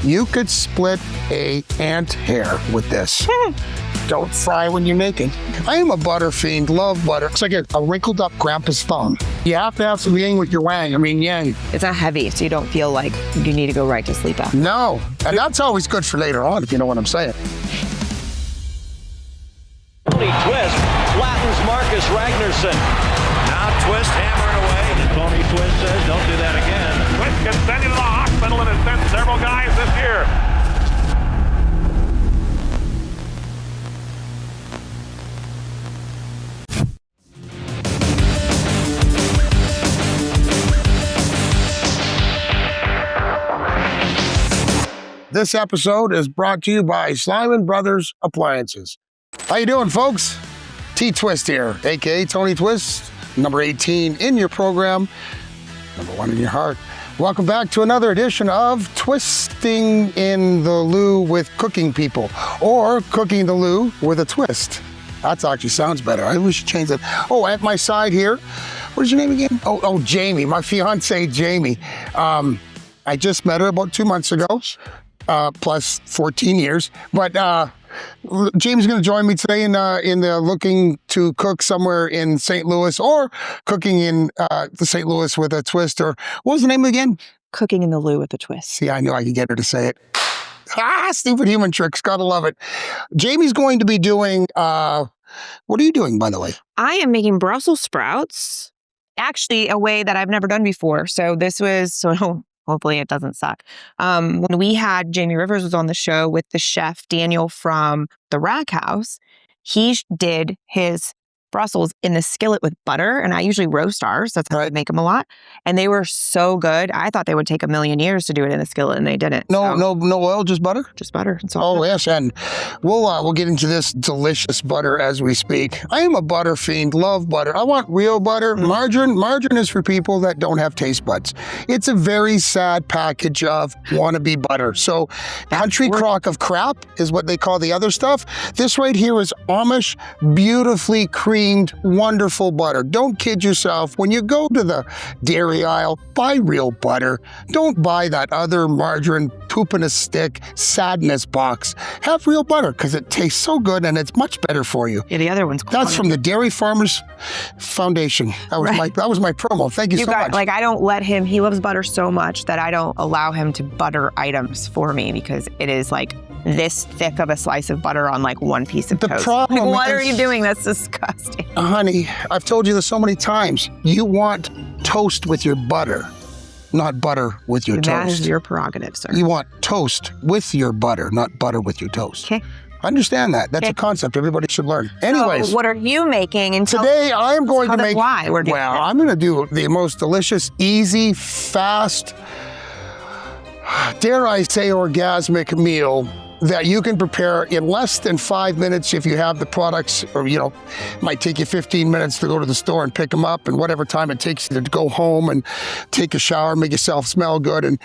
You could split a ant hair with this. Don't fry when you're naked. I am a butter fiend, love butter. It's like a wrinkled up grandpa's thumb. You have to have some yang with your wang. I mean, yang. It's not heavy, so you don't feel like you need to go right to sleep after. No, and that's always good for later on, if you know what I'm saying. Tony Twist flattens Marcus Ragnarsson. Now Twist hammering away. And Tony Twist says, don't do that again. Twist gets sent into the hospital and has sent several guys this year. This episode is brought to you by Slyman Brothers Appliances. How you doing, folks? T-Twist here, aka Tony Twist, number 18 in your program, number 1 in your heart. Welcome back to another edition of Twisting in the Loo with Cooking People, or Cooking the Loo with a Twist. That actually sounds better. I wish you changed it. Oh, at my side here, what is your name again? Oh, Jamie, my fiancée, Jamie. I just met her about 2 months ago. Plus 14 years. But James is going to join me today in the looking to cook somewhere in St. Louis, or cooking in the St. Louis with a twist, or what was the name again? Cooking in the Loo with a Twist. See, I knew I could get her to say it. Stupid human tricks. Gotta love it. Jamie's going to be doing, what are you doing, by the way? I am making Brussels sprouts, actually a way that I've never done before. So this was, hopefully it doesn't suck. When we had Jamie Rivers was on the show with the chef Daniel from the Rack House, he did his Brussels in the skillet with butter, and I usually roast ours. That's how I make them a lot. And they were so good. I thought they would take a million years to do it in the skillet, and they didn't. No oil, just butter? Just butter. Oh, yes, and we'll get into this delicious butter as we speak. I am a butter fiend, love butter. I want real butter. Margarine is for people that don't have taste buds. It's a very sad package of wannabe butter. So country crock of crap is what they call the other stuff. This right here is Amish, beautifully creamed, wonderful butter. Don't kid yourself. When you go to the dairy aisle, buy real butter. Don't buy that other margarine poop in a stick sadness box. Have real butter because it tastes so good and it's much better for you. Yeah, the other one's That's from the Dairy Farmers Foundation. That was my promo. Thank you so much. Like, I don't let him, he loves butter so much that I don't allow him to butter items for me, because it is like this thick of a slice of butter on like one piece of toast. Problem like, what are you doing? That's disgusting. Honey, I've told you this so many times. You want toast with your butter, not butter with your toast. That is your prerogative, sir. You want toast with your butter, not butter with your toast. Okay. Understand that. That's a concept everybody should learn. Anyways. So what are you making? Today I am going to make, why we're doing I'm going to do the most delicious, easy, fast, dare I say orgasmic meal that you can prepare in less than 5 minutes if you have the products, or, it might take you 15 minutes to go to the store and pick them up, and whatever time it takes you to go home and take a shower, make yourself smell good, and,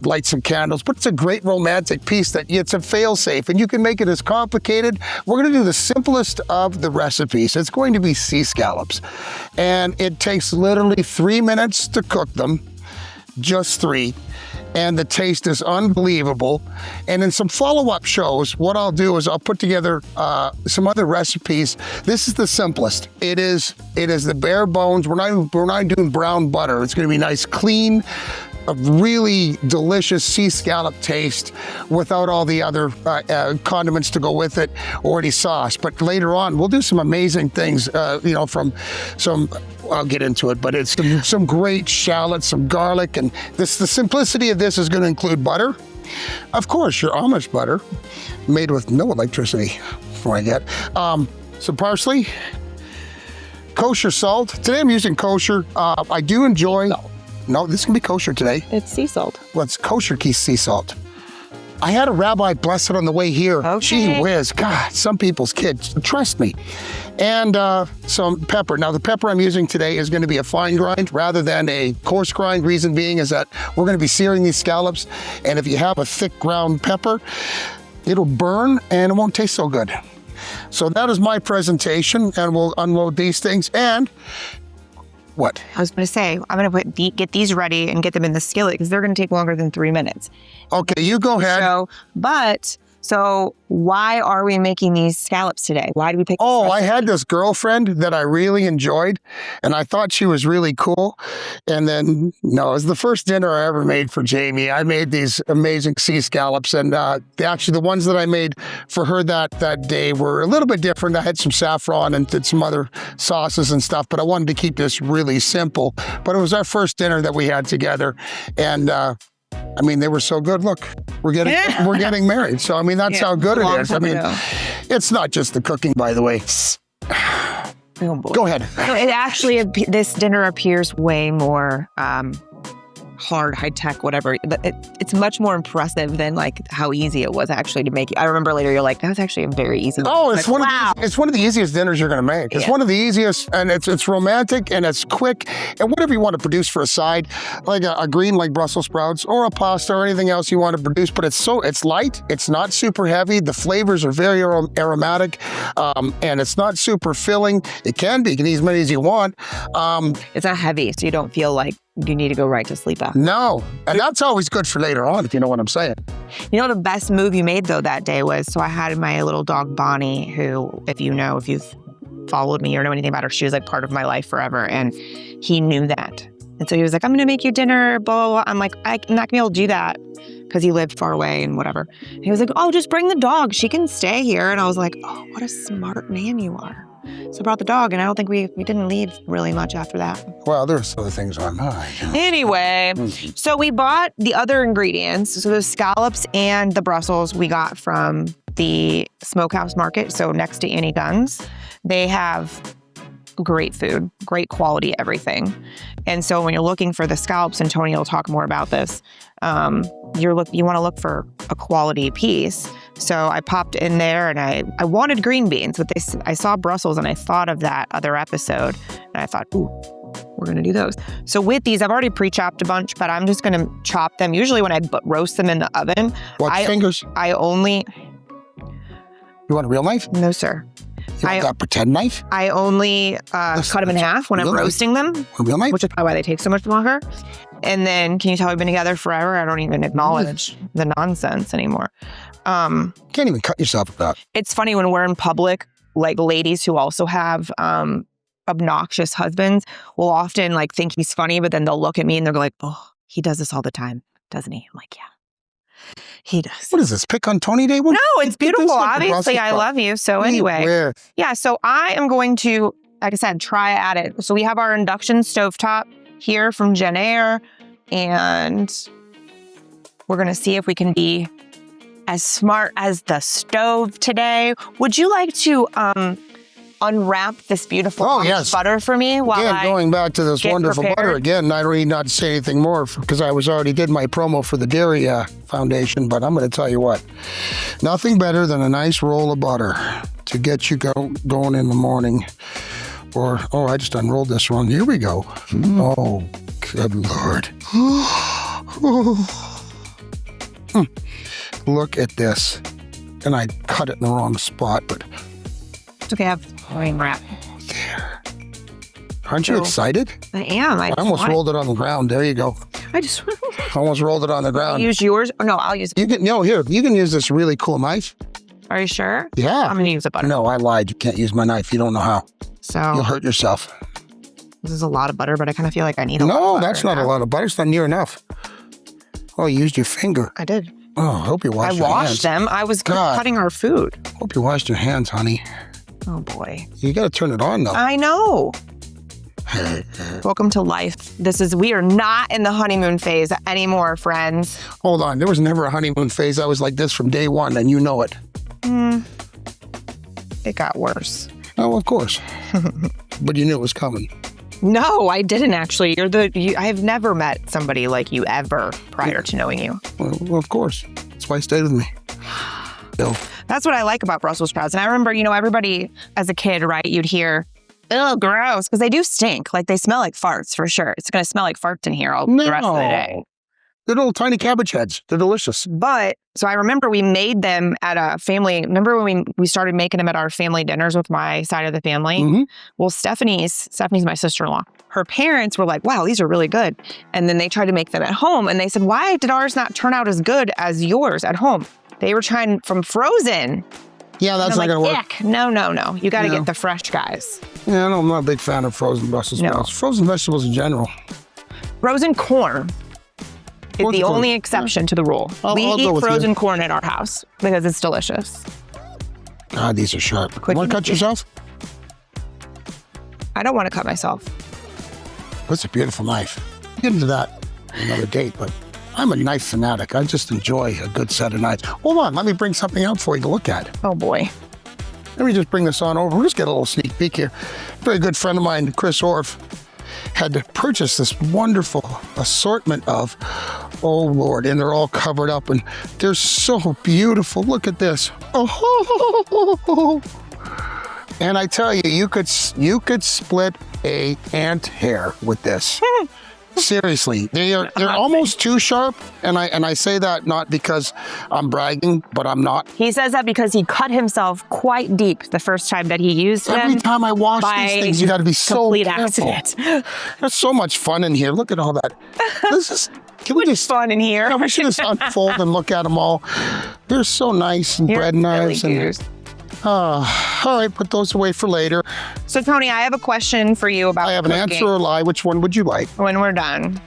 light some candles. But it's a great romantic piece that it's a fail-safe, and you can make it as complicated. We're going to do the simplest of the recipes. It's going to be sea scallops, and it takes literally 3 minutes to cook them, just 3. And the taste is unbelievable. And in some follow-up shows, what I'll do is I'll put together some other recipes. This is the simplest. It is the bare bones. We're not doing brown butter. It's going to be nice, clean, a really delicious sea scallop taste without all the other condiments to go with it, or any sauce. But later on, we'll do some amazing things, from some, I'll get into it, but it's some great shallots, some garlic, and the simplicity of this is going to include butter. Of course, your Amish butter, made with no electricity, before I get. Some parsley, kosher salt. Today I'm using kosher. I do enjoy... No, this can be kosher today. It's sea salt. Well, it's kosher sea salt. I had a rabbi bless it on the way here. Okay. Gee whiz, God, some people's kids, trust me. And some pepper. Now, the pepper I'm using today is going to be a fine grind rather than a coarse grind. Reason being is that we're going to be searing these scallops, and if you have a thick ground pepper, it'll burn and it won't taste so good. So that is my presentation, and we'll unload these things. And What? I was going to say, I'm going to get these ready and get them in the skillet because they're going to take longer than 3 minutes. Okay, you go ahead. So why are we making these scallops today? Why do we pick? Oh, I had this girlfriend that I really enjoyed, and I thought she was really cool. And then, no, it was the first dinner I ever made for Jamie. I made these amazing sea scallops, and actually the ones that I made for her that day were a little bit different. I had some saffron and did some other sauces and stuff, but I wanted to keep this really simple. But it was our first dinner that we had together, and I mean, they were so good. Look, we're getting married. So, I mean, that's how good it is. I mean, it's not just the cooking, by the way. Oh, boy. Go ahead. No, it actually, this dinner appears way more hard, high tech, whatever. It's much more impressive than like how easy it was actually to make it. I remember later you're like, that was actually a very easy. Oh, it's one of the easiest dinners you're going to make. It's one of the easiest, and it's romantic and it's quick, and whatever you want to produce for a side, like a green like Brussels sprouts or a pasta or anything else you want to produce. But it's light. It's not super heavy. The flavors are very aromatic, and it's not super filling. It can be. You can eat as many as you want. It's not heavy, so you don't feel like you need to go right to sleep after. No, and that's always good for later on, if you know what I'm saying. You know, the best move you made, though, that day was, so I had my little dog, Bonnie, who, if you've followed me or know anything about her, she was like part of my life forever, and he knew that. And so he was like, I'm going to make you dinner, blah, blah, blah. I'm like, I'm not going to be able to do that because he lived far away and whatever. And he was like, oh, just bring the dog. She can stay here. And I was like, oh, what a smart man you are. So I brought the dog, and I don't think we didn't leave really much after that. Well, there's other things on mine. Anyway, so we bought the other ingredients. So the scallops and the Brussels we got from the Smokehouse Market. So next to Annie Gunn's, they have great food, great quality, everything. And so when you're looking for the scallops, and Tony will talk more about this, you want to look for a quality piece. So I popped in there, and I wanted green beans, but I saw Brussels, and I thought of that other episode, and I thought, ooh, we're going to do those. So with these, I've already pre-chopped a bunch, but I'm just going to chop them. Usually when I roast them in the oven, fingers? You want a real knife? No, sir. You want that pretend knife? I only cut them in half when I'm roasting them, a real knife? Which is probably why they take so much longer. And then, can you tell we've been together forever? I don't even acknowledge the nonsense anymore. Can't even cut yourself with that. It's funny when we're in public, like ladies who also have obnoxious husbands will often like think he's funny, but then they'll look at me and they're like, oh, he does this all the time, doesn't he? I'm like, yeah, he does. What is this, pick on Tony Day? No, it's beautiful. Obviously, I love you. So anyway, yeah, so I am going to, like I said, try at it. So we have our induction stovetop here from Jen Air, and we're going to see if we can be as smart as the stove today. Would you like to unwrap this beautiful butter for me while going back to this wonderful butter again, I don't need not to say anything more because I already did my promo for the Dairy Foundation, but I'm going to tell you what, nothing better than a nice roll of butter to get you going in the morning. Or, I just unrolled this wrong. Here we go. Oh, good Lord. Look at this. And I cut it in the wrong spot, but... It's okay, I have rain wrap. There. Aren't you excited? I am. I almost rolled it on the ground. There you go. I just... almost rolled it on the ground. Use yours? Or no, I'll use it. You can use this really cool knife. Are you sure? Yeah. I'm going to use a butter. No, I lied. You can't use my knife. You don't know how. So... You'll hurt yourself. This is a lot of butter, but I kind of feel like I need a lot of butter. No, that's not a lot of butter. It's not near enough. Oh, you used your finger. I did. Oh, I hope you washed your hands. I washed them. I was cutting our food. Hope you washed your hands, honey. Oh, boy. You got to turn it on, though. I know. Welcome to life. We are not in the honeymoon phase anymore, friends. Hold on. There was never a honeymoon phase. I was like this from day one, and you know it. It got worse. Oh, of course. But you knew it was coming. No, I didn't actually. I have never met somebody like you ever prior to knowing you. Well, of course. That's why you stayed with me. So. That's what I like about Brussels sprouts. And I remember, everybody as a kid, right, you'd hear, oh, gross, because they do stink. Like they smell like farts for sure. It's going to smell like farts in here the rest of the day. They're little tiny cabbage heads. They're delicious. But, so I remember we made them at a family, remember when we started making them at our family dinners with my side of the family? Mm-hmm. Well, Stephanie's my sister-in-law. Her parents were like, wow, these are really good. And then they tried to make them at home. And they said, why did ours not turn out as good as yours at home? They were trying from frozen. Yeah, that's not going to work. Ick. No. You got to get the fresh guys. Yeah, no, I'm not a big fan of frozen Brussels sprouts. Frozen vegetables in general. Frozen corn is the only exception to the rule. We I'll go eat with frozen you. corn at our house because it's delicious. God, these are sharp. Quick Want to and cut yourself? I don't want to cut myself. That's a beautiful knife. Get into that another date, but I'm a knife fanatic. I just enjoy a good set of knives. Hold on, let me bring something out for you to look at. Oh boy. Let me just bring this on over. We'll just get a little sneak peek here. A very good friend of mine, Chris Orff, had to purchase this wonderful assortment of, oh Lord, and they're all covered up and they're so beautiful. Look at this. Oh, and I tell you, you could split a ant hair with this. Seriously, they're almost too sharp, and I say that not because I'm bragging, but I'm not. He says that because he cut himself quite deep the first time that he used them. Every time I wash these things, you got to be so careful. Accident. There's so much fun in here. Look at all that. This is. Can we just fun in here? We should just unfold and look at them all. They're so nice and bread knives and. All right, put those away for later. So Tony, I have a question for you about I have an cooking. answer or a lie. Which one would you like? When we're done.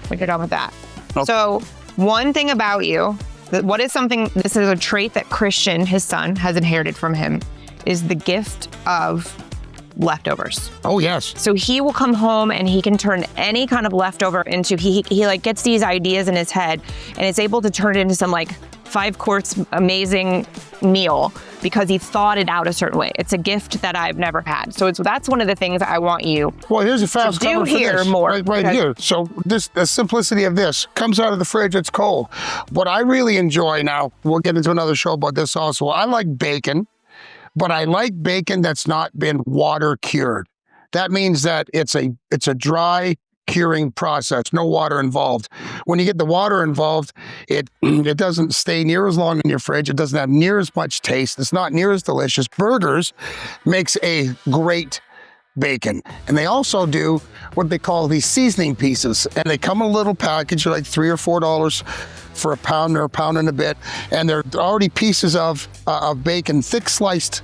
When you're done with that. Okay. So one thing about you, what is something, this is a trait that Christian, his son, has inherited from him, is the gift of leftovers. Oh, yes. So he will come home and he can turn any kind of leftover into, he like gets these ideas in his head and is able to turn it into some like 5-course amazing meal because he thought it out a certain way. It's a gift that I've never had. So that's one of the things I want you Well, here's a fast to do cover for here this. more. Right here. So the simplicity of this comes out of the fridge, it's cold. What I really enjoy now, we'll get into another show about this also. I like bacon, but I like bacon that's not been water cured. That means that it's a dry curing process, no water involved. When you get the water involved, it doesn't stay near as long in your fridge. It doesn't have near as much taste. It's not near as delicious. Burgers makes a great bacon. And they also do what they call these seasoning pieces. And they come in a little package, like $3 or $4 for a pound or a pound and a bit. And they're already pieces of bacon, thick sliced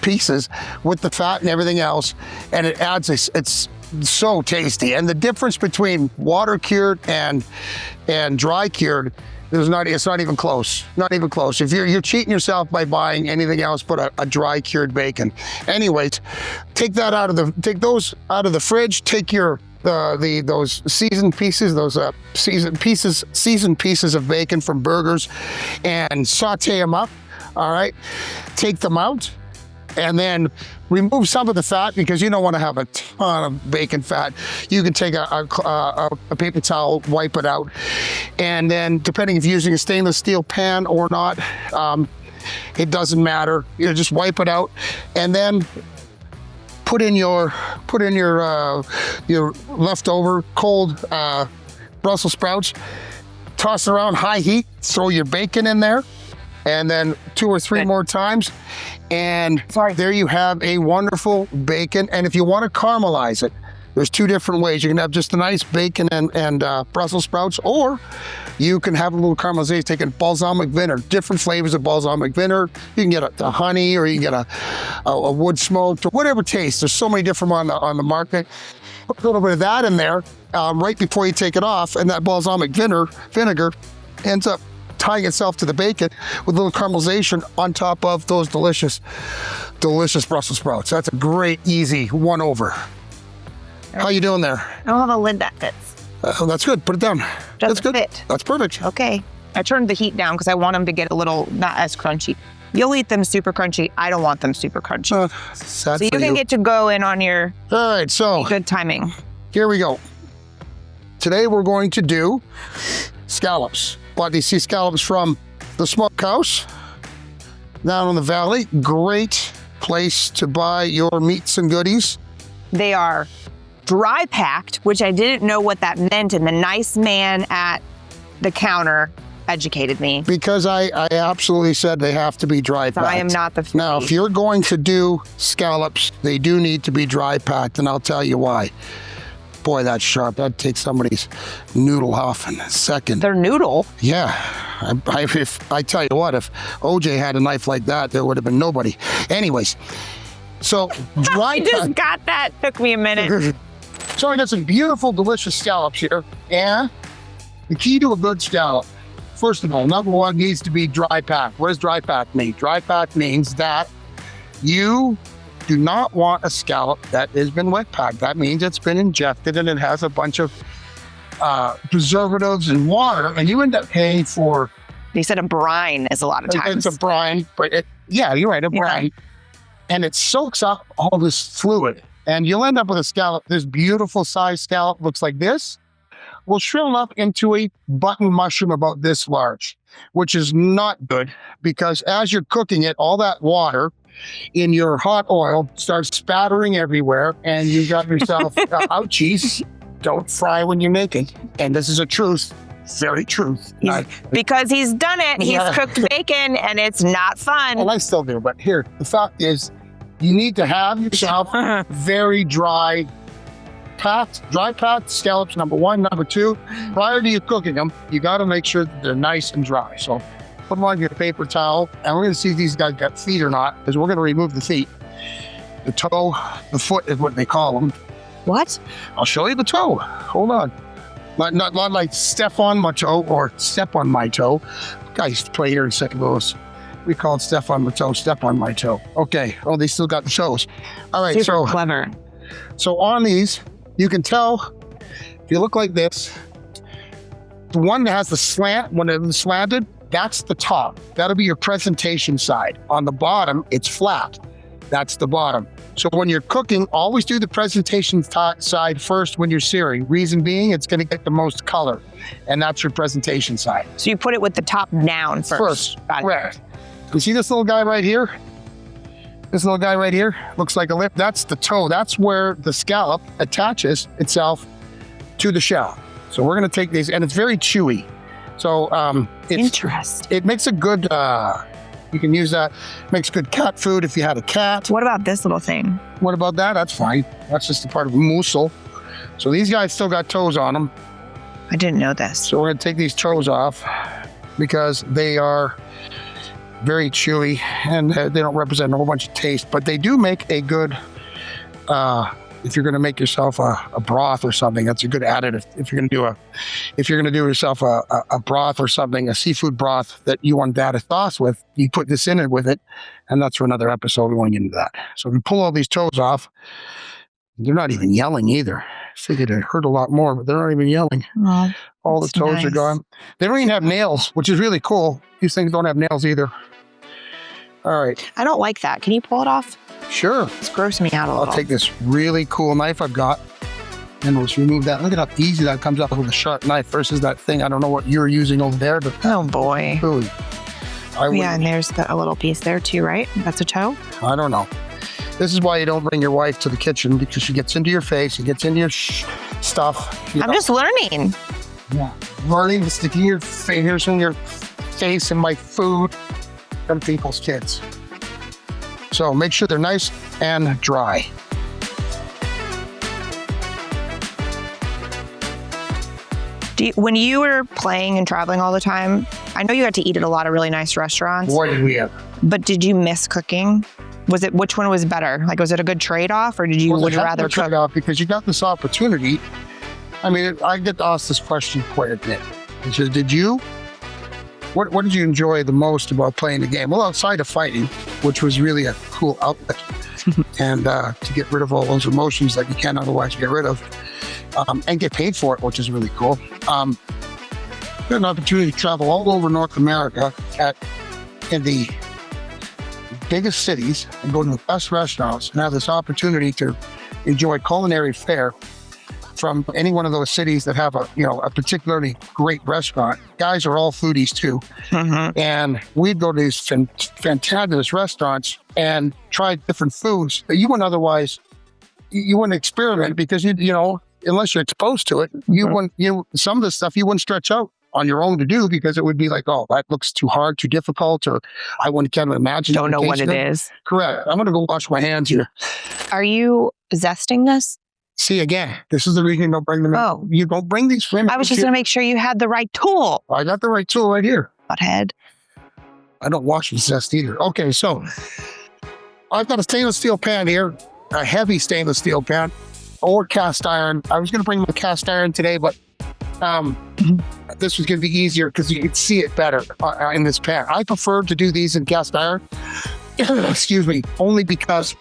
pieces with the fat and everything else. And it adds it's so tasty. And the difference between water cured and dry cured, it's not even close. Not even close. If you're cheating yourself by buying anything else but a dry cured bacon. Anyways, take those out of the fridge. Take those seasoned pieces of bacon from burgers and saute them up. All right, take them out. And then remove some of the fat because you don't want to have a ton of bacon fat. You can take a paper towel, wipe it out. And then depending if you're using a stainless steel pan or not, it doesn't matter. You just wipe it out and then put in your leftover cold Brussels sprouts, toss it around high heat, throw your bacon in there, and then 2 or 3 more times. And there you have a wonderful bacon. And if you want to caramelize it, there's 2 different ways. You can have just a nice bacon and Brussels sprouts, or you can have a little caramelization, taking balsamic vinegar, different flavors of balsamic vinegar. You can get a honey, or you can get a wood smoked, or whatever taste. There's so many different on the market. Put a little bit of that in there right before you take it off, and that balsamic vinegar ends up tying itself to the bacon with a little caramelization on top of those delicious Brussels sprouts. That's a great, easy one over. How you doing there? I don't have a lid that fits. That's good. Put it down. That's good. Fit. That's perfect. Okay. I turned the heat down because I want them to get a little, not as crunchy. You'll eat them super crunchy. I don't want them super crunchy. Sad so you can get to go in on your All right, so good timing. Here we go. Today we're going to do scallops. Bought these sea scallops from the smokehouse down in the valley. Great place to buy your meats and goodies. They are dry packed, which I didn't know what that meant. And the nice man at the counter educated me. Because I absolutely said they have to be dry So packed. I am not the foodie. Now, if you're going to do scallops, they do need to be dry packed, and I'll tell you why. Boy, that's sharp. That'd take somebody's noodle off in a second. They're noodle. Yeah. I tell you what, if OJ had a knife like that, there would have been nobody. Anyways, so dry I just got that. Took me a minute. So I got some beautiful, delicious scallops here. And the key to a good scallop, first of all, number one, needs to be dry packed. What does dry pack mean? Dry pack means that you do not want a scallop that has been wet packed. That means it's been injected and it has a bunch of preservatives and water, and you end up paying for... They said a brine is a lot of times. It's a brine, but yeah, you're right, a brine. And it soaks up all this fluid. And you'll end up with a scallop, this beautiful size scallop looks like this, will shrivel up into a button mushroom about this large, which is not good because as you're cooking it, all that water in your hot oil starts spattering everywhere and you got yourself, ouchies, don't fry when you're naked. And this is a truth, very truth. Because he's done it. He's Yeah. cooked bacon and it's not fun. Well, I still do, but here, the fact is, you need to have yourself very dry packed scallops, number one. Number two, prior to you cooking them, you got to make sure that they're nice and dry. So put them on your paper towel, and we're going to see if these guys got feet or not, because we're going to remove the feet. The toe, the foot is what they call them. What? I'll show you the toe. Hold on. Not like step on my toe or step on my toe. I used to play here in St. Louis. We call it step on my toe, step on my toe. Okay. Oh, they still got the toes. All right. Super clever. So on these, you can tell if you look like this, the one that has the slant, when it's slanted, that's the top. That'll be your presentation side. On the bottom, it's flat. That's the bottom. So when you're cooking, always do the presentation side first when you're searing. Reason being, it's going to get the most color, and that's your presentation side. So you put it with the top down first. Got it. Correct. You see this little guy right here? This little guy right here looks like a lip. That's the toe. That's where the scallop attaches itself to the shell. So we're going to take these, and it's very chewy. So Interesting. it makes a good, you can use that, makes good cat food if you had a cat. What about this little thing? What about that? That's fine. That's just a part of a mussel. So these guys still got toes on them. I didn't know this. So we're going to take these toes off because they are very chewy and they don't represent a whole bunch of taste, but they do make a good, if you're going to make yourself a broth or something, that's a good additive. If you're going to do yourself a broth or something, a seafood broth that you want to add a sauce with, you put this in it with it, and that's for another episode going into that. So if you pull all these toes off, they're not even yelling either. I figured it hurt a lot more, but they're not even yelling. Oh, all the toes nice. are gone. They don't even have nails, which is really cool. These things don't have nails either. All right. I don't like that. Can you pull it off? Sure. It's grossing me out a little. I'll take this really cool knife I've got and we'll just remove that. Look at how easy that comes up with a sharp knife versus that thing. I don't know what you're using over there, but Oh boy. ooh, Yeah, and there's a little piece there too, right? That's a toe? I don't know. This is why you don't bring your wife to the kitchen, because she gets into your face, she gets into your stuff. I'm just learning. Learning, sticking your fingers in your face and my food from people's kids. So make sure they're nice and dry. When you were playing and traveling all the time, I know you got to eat at a lot of really nice restaurants, Boy, did we ever. but did you miss cooking? Which one was better? Like, was it a good trade-off, or would you rather cook? Off because you got this opportunity. I mean, I get asked this question quite a bit. It says, what did you enjoy the most about playing the game? Well, outside of fighting, which was really a cool outlet, and to get rid of all those emotions that you can't otherwise get rid of, and get paid for it, which is really cool. Got an opportunity to travel all over North America in the biggest cities and go to the best restaurants and have this opportunity to enjoy culinary fare from any one of those cities that have a particularly great restaurant. Guys are all foodies too. Mm-hmm. And we'd go to these fantabulous restaurants and try different foods that you wouldn't experiment because you unless you're exposed to it, some of the stuff you wouldn't stretch out on your own to do, because it would be like, oh, that looks too hard, too difficult, or I can't imagine. Don't know what it is. Correct. I'm going to go wash my hands here. Are you zesting this? See, again, this is the reason you don't bring them in. Oh. You don't bring these in. I was just going to make sure you had the right tool. I got the right tool right here. Butthead. I don't wash and zest either. Okay, so I've got a stainless steel pan here, a heavy stainless steel pan, or cast iron. I was going to bring my cast iron today, but this was going to be easier because you could see it better in this pan. I prefer to do these in cast iron, excuse me, only because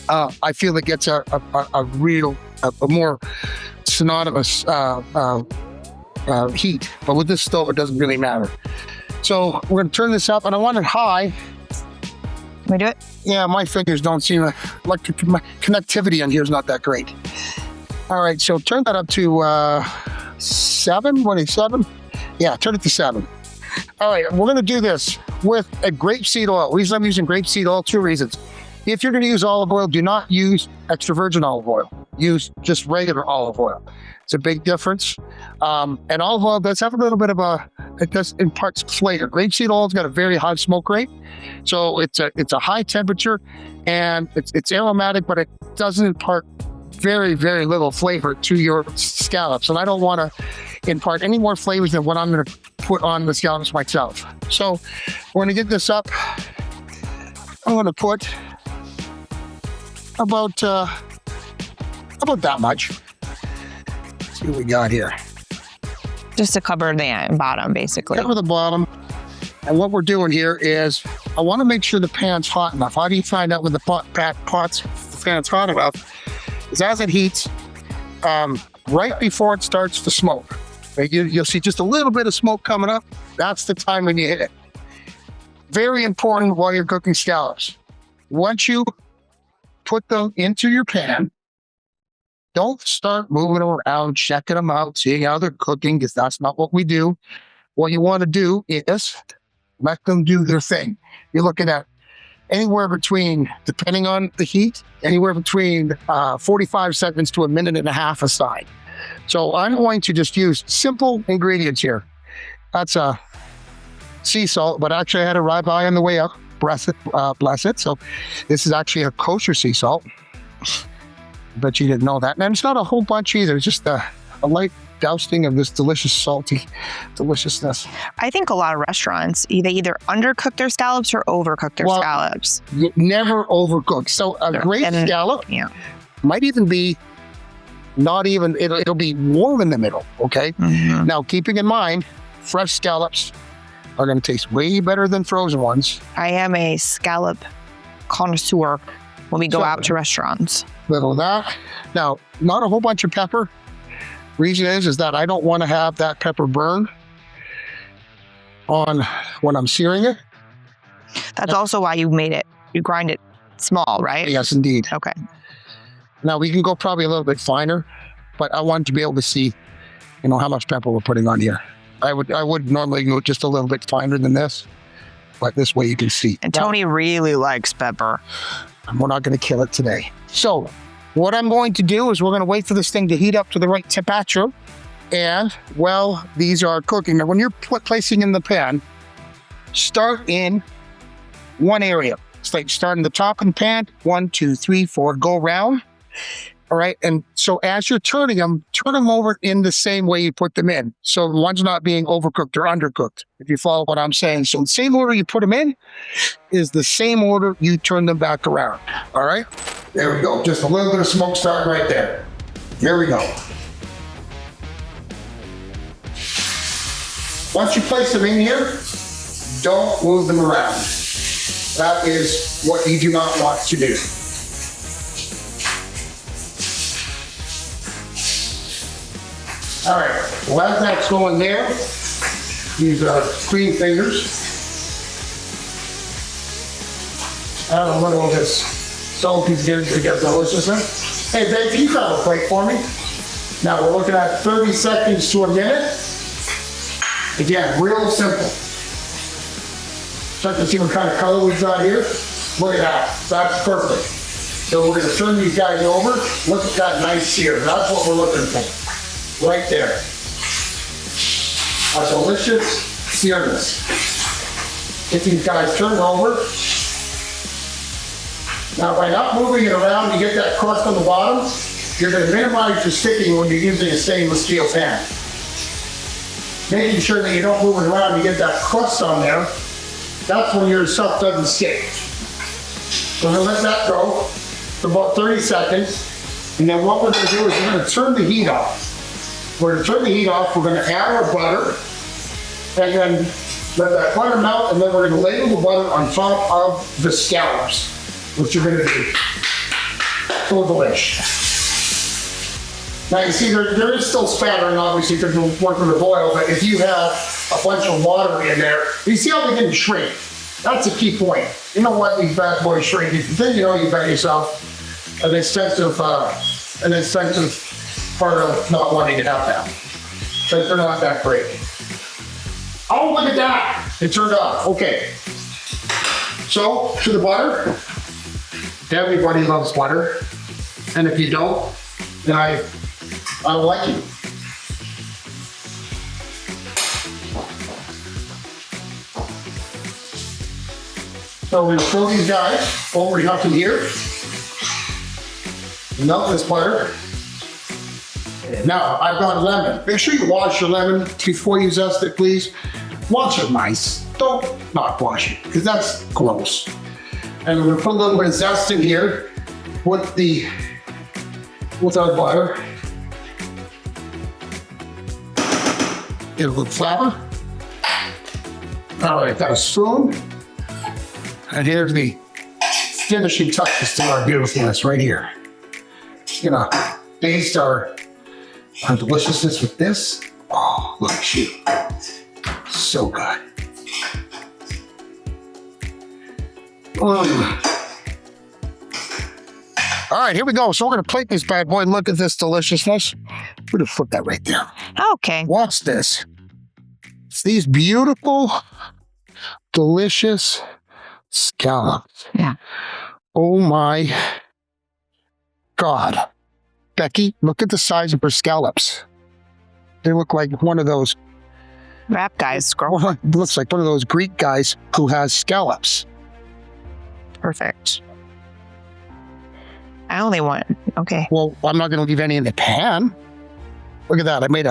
I feel it gets a more synonymous heat. But with this stove, it doesn't really matter. So we're going to turn this up, and I want it high. Can we do it? Yeah, my fingers don't seem like my connectivity on here is not that great. All right, so turn that up to 7. What is 7? Yeah, turn it to 7. All right, we're going to do this with a grapeseed oil. The reason I'm using grapeseed oil, 2 reasons. If you're going to use olive oil, do not use extra virgin olive oil. Use just regular olive oil. It's a big difference. And olive oil does have a little bit of it does imparts flavor. Grapeseed oil's got a very high smoke rate. So it's a high temperature, and it's aromatic, but it doesn't impart very, very little flavor to your scallops. And I don't want to impart any more flavors than what I'm going to put on the scallops myself. So we're going to get this up. I'm going to put about that much. Let's see what we got here. Just to cover the bottom, basically. Cover the bottom. And what we're doing here is I want to make sure the pan's hot enough. How do you find out when the pan's hot enough? Is as it heats, right before it starts to smoke. You'll see just a little bit of smoke coming up. That's the time when you hit it. Very important while you're cooking scallops. Once you put them into your pan, don't start moving around, checking them out, seeing how they're cooking, because that's not what we do. What you want to do is let them do their thing. You're looking at anywhere between, depending on the heat, anywhere between 45 seconds to a minute and a half aside. So I'm going to just use simple ingredients here. That's a sea salt, but actually I had a ribeye on the way up. Bless it. So this is actually a kosher sea salt. I bet you didn't know that. And it's not a whole bunch either. It's just a light dousing of this delicious, salty deliciousness. I think a lot of restaurants, they either undercook their scallops or overcook their scallops. Never overcook. So a great scallop might even be not even, it'll be warm in the middle, okay? Mm-hmm. Now, keeping in mind, fresh scallops are going to taste way better than frozen ones. I am a scallop connoisseur when we go out to restaurants. Little of that. Now, not a whole bunch of pepper. Reason is that I don't want to have that pepper burn on when I'm searing it. That's also why you grind it small, right? Yes, indeed. Okay. Now we can go probably a little bit finer, but I wanted to be able to see, how much pepper we're putting on here. I would normally go just a little bit finer than this, but this way you can see. And Tony really likes pepper. And we're not going to kill it today. So what I'm going to do is we're going to wait for this thing to heat up to the right temperature. And while these are cooking, now when you're placing in the pan, start in one area. It's like starting the top of the pan, 1, 2, 3, 4, go around. All right. And so as you're turn them over in the same way you put them in. So one's not being overcooked or undercooked, if you follow what I'm saying. So the same order you put them in is the same order you turn them back around. All right. There we go. Just a little bit of smoke starting right there. Here we go. Once you place them in here, don't move them around. That is what you do not want to do. All right, well, as that's going there, use our clean fingers. Add a little of this salty to get delicious. Hey, babe, can you grab a plate for me? Now we're looking at 30 seconds to a minute. Again, real simple. Start to see what kind of color we've got here. Look at that, that's perfect. So we're gonna turn these guys over. Look at that nice sear, that's what we're looking for. Right there. a delicious searedness. Get these guys turned over. Now, by not moving it around to get that crust on the bottom, you're going to minimize your sticking when you're using a stainless steel pan. Making sure that you don't move it around to get that crust on there. That's when your stuff doesn't stick. So we're going to let that go for about 30 seconds. And then what we're going to do is we're going to turn the heat off. We're going to turn the heat off. We're going to add our butter. And then let that butter melt. And then we're going to ladle the butter on top of the scallops, which you're going to do. So delish. Now you see there is still spattering, obviously, because we're working with oil, but if you have a bunch of water in there, you see how they didn't shrink? That's a key point. You don't want these bad boys shrinking. Then you know you got yourself an extensive part of not wanting to have that. But they're not that great. Oh, look at that. It turned off. Okay. So, to the butter. Everybody loves butter. And if you don't, then I don't like you. So we're gonna throw these guys over up in here. Melt this butter. Now, I've got a lemon. Make sure you wash your lemon before you zest it, please. Wash it nice. Don't not wash it, because that's gross. And we're gonna put a little bit of zest in here with our butter. Get a little flavor. All right, got a spoon. And here's the finishing touches to our beautifulness right here. Gonna taste our deliciousness with this. Oh, look at you. So good. All right, here we go. So we're gonna plate this bad boy. Look at this deliciousness. We're gonna put that right there. Okay. Watch this. It's these beautiful, delicious scallops. Yeah. Oh my God. Becky, look at the size of her scallops. They look like one of those. Rap guys, girl. Looks like one of those Greek guys who has scallops. Perfect. I only want, okay. Well, I'm not going to leave any in the pan. Look at that. I made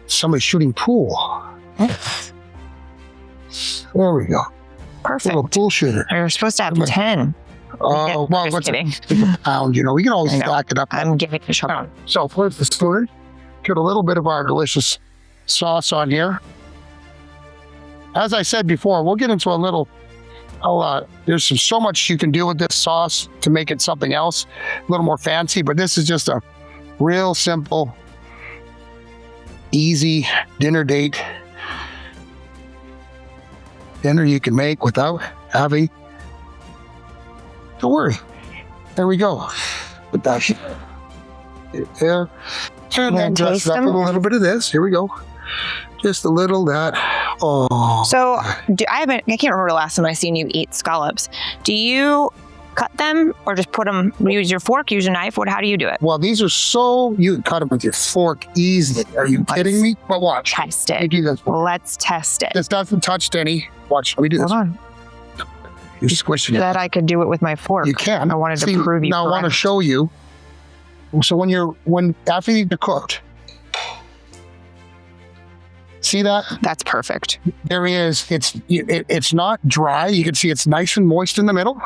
somebody shooting pool. There we go. Perfect. A little pool shooter. You're supposed to have 10. Oh, well, just what's kidding. a pound, you know? We can always stack it up. I'm giving it a shot. So, for the spoon, put a little bit of our delicious sauce on here. As I said before, we'll get into a little, there's so much you can do with this sauce to make it something else, a little more fancy, but this is just a real simple, easy dinner date. Dinner you can make without having to worry. There we go. Put that there. And then just up with a little bit of this. Here we go. Just a little that. Oh. So I can't remember the last time I seen you eat scallops. Do you cut them or just put them, use your fork, use your knife? How do you do it? Well, these are you can cut them with your fork easily. Are you kidding me? But watch. Test it. Do this. Let's test it. This doesn't touch any. Watch. Let me do this. Hold on. You're squishing it. That I could do it with my fork. You can. I wanted to prove you. Now I want to show you. So after they're cooked, see that? That's perfect. There is. It's not dry. You can see it's nice and moist in the middle,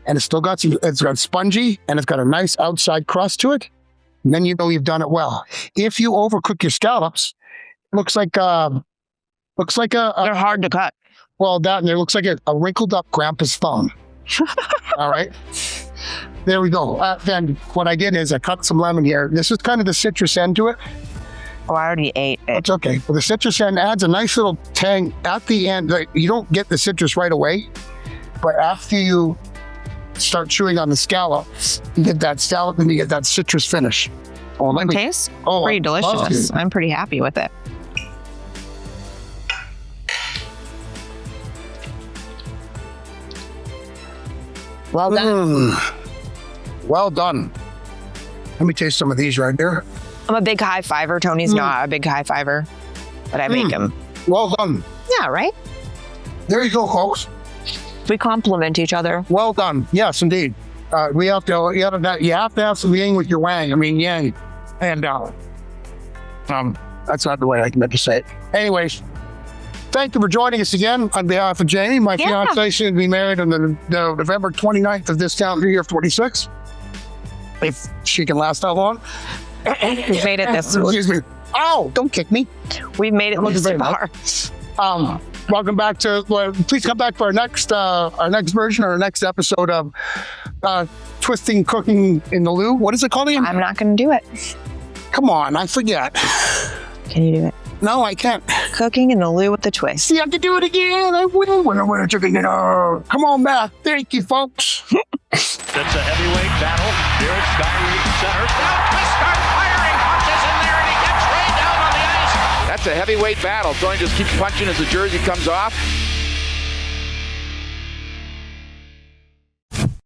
and it's got spongy, and it's got a nice outside crust to it. And then you know you've done it well. If you overcook your scallops, it looks like they're hard to cut. Well, and it looks like a wrinkled up grandpa's thumb. All right. There we go. Then what I did is I cut some lemon here. This is kind of the citrus end to it. Oh, I already ate it. It's okay. Well, the citrus end adds a nice little tang at the end. You don't get the citrus right away, but after you start chewing on the scallops, you get that scallop and you get that citrus finish. Oh, let me taste. Pretty delicious. I'm pretty happy with it. Well done. Well done. Let me taste some of these right there. I'm a big high fiver. Tony's not a big high fiver. but I make them. Well done. Yeah, right? There you go, folks. We complement each other. Well done. Yes, indeed. You have to have some yin with your wang. I mean, yang. And that's not the way I meant to say it. Anyways, thank you for joining us again on behalf of Jamie. My fiancée soon to be married on the November 29th of this calendar year 46. If she can last that long. We've made it this Excuse me. Oh, don't kick me. We've made it this far. Welcome back to. Please come back for our next version or our next episode of Twisting Cooking in the Loo. What is it called again? I'm not going to do it. Come on, I forget. Can you do it? No, I can't. Cooking in the loo with the twist. You have to do it again. I will when I win a chicken dinner. Come on back. Thank you, folks. It's a heavyweight battle. Here at Skyreach Center. Now Twist starts firing punches in there, and he gets way down on the ice. That's a heavyweight battle. Tony just keeps punching as the jersey comes off.